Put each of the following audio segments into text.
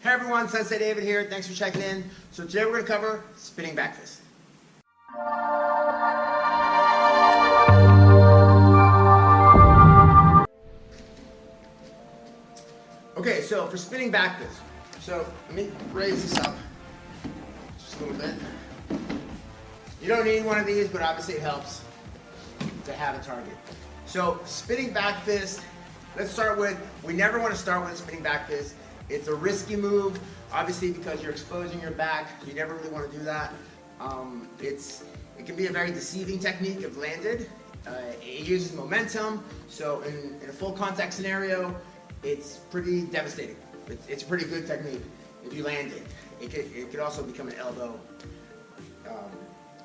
Hey everyone, Sensei David here. Thanks for checking in. So today we're going to cover spinning back fist. Okay, so for spinning back fist, so let me raise this up just a little bit. You don't need one of these, but obviously it helps to have a target. So spinning back fist, let's start with, we never want to start with a spinning back fist. It's a risky move, obviously, because you're exposing your back. You never really want to do that. It can be a very deceiving technique if landed. It uses momentum, so in a full contact scenario, it's pretty devastating. It's a pretty good technique if you land it. It could also become an elbow.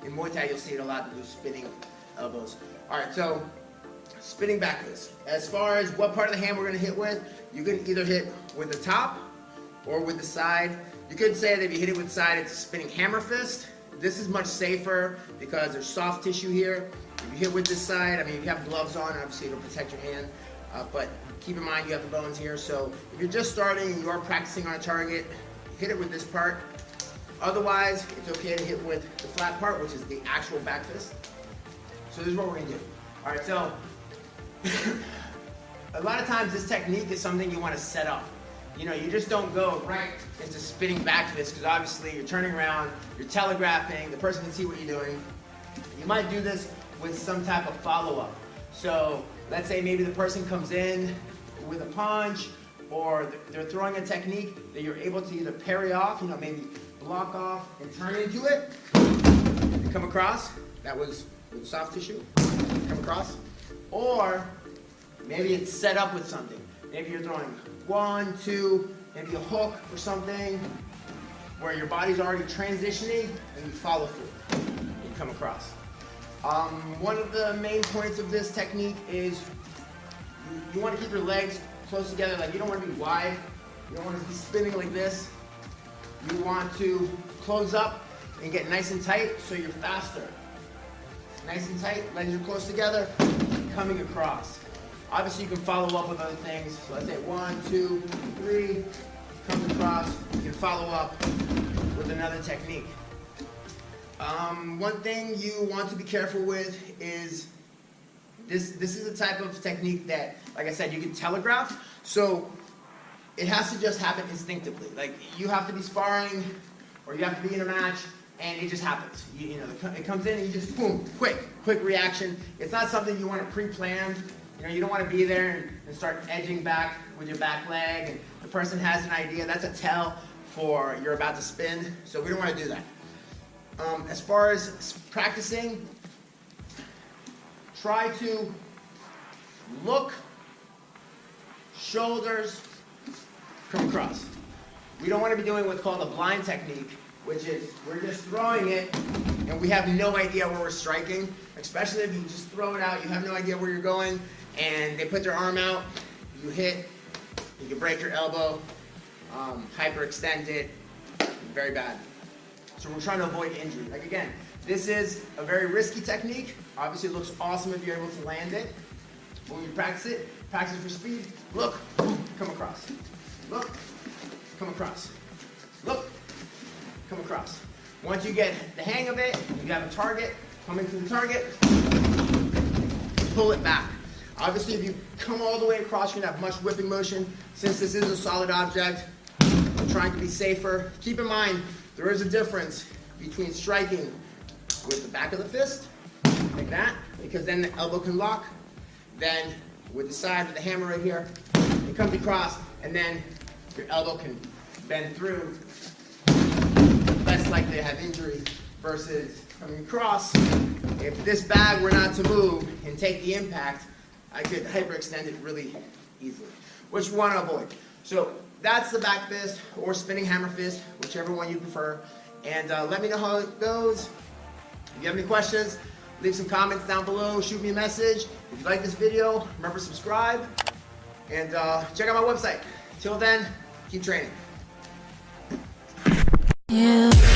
In Muay Thai, you'll see it a lot, with spinning elbows. All right, so spinning back fist. As far as what part of the hand we're going to hit with, you can either hit with the top or with the side. You could say that if you hit it with the side, it's a spinning hammer fist. This is much safer because there's soft tissue here. If you hit with this side, I mean, if you have gloves on, obviously it'll protect your hand. But keep in mind you have the bones here. So if you're just starting and you are practicing on a target, hit it with this part. Otherwise, it's okay to hit with the flat part, which is the actual back fist. So this is what we're going to do. All right, so a lot of times this technique is something you want to set up. You know, you just don't go right into spinning back fist because obviously you're turning around, you're telegraphing, the person can see what you're doing. You might do this with some type of follow-up. So let's say maybe the person comes in with a punch, or they're throwing a technique that you're able to either parry off, you know, maybe block off and turn into it, and come across. That was with soft tissue, come across. Or maybe it's set up with something. Maybe you're throwing 1, 2, maybe a hook or something where your body's already transitioning and you follow through. You come across. One of the main points of this technique is you want to keep your legs close together. Like, you don't want to be wide. You don't want to be spinning like this. You want to close up and get nice and tight so you're faster. Nice and tight, legs are close together, coming across. Obviously you can follow up with other things. So let's say 1, 2, 3, comes across. You can follow up with another technique. One thing you want to be careful with is this is a type of technique that, like I said, you can telegraph. So it has to just happen instinctively. Like, you have to be sparring or you have to be in a match, and it just happens. You know, it comes in and you just, boom, quick reaction. It's not something you want to pre-plan. You know, you don't want to be there and start edging back with your back leg, and the person has an idea. That's a tell for you're about to spin, so we don't want to do that. As far as practicing, try to look, shoulders, come across. We don't want to be doing what's called a blind technique, which is we're just throwing it and we have no idea where we're striking, especially if you just throw it out, you have no idea where you're going, and they put their arm out, you hit, you can break your elbow, hyperextend it, very bad. So we're trying to avoid injury. Like, again, this is a very risky technique. Obviously it looks awesome if you're able to land it. But when you practice for speed, look, boom, come across. Look, come across. Look, come across. Once you get the hang of it, you have a target, coming to the target, pull it back. Obviously, if you come all the way across, you're gonna have much whipping motion. Since this is a solid object, I'm trying to be safer. Keep in mind, there is a difference between striking with the back of the fist, like that, because then the elbow can lock, then with the side, with the hammer right here, it comes across, and then your elbow can bend through, less likely to have injury, versus coming across. If this bag were not to move and take the impact, I could hyperextend it really easily, which we want to avoid. So that's the back fist or spinning hammer fist, whichever one you prefer. And let me know how it goes. If you have any questions, leave some comments down below, shoot me a message. If you like this video, remember to subscribe, and check out my website. Till then, keep training. Yeah.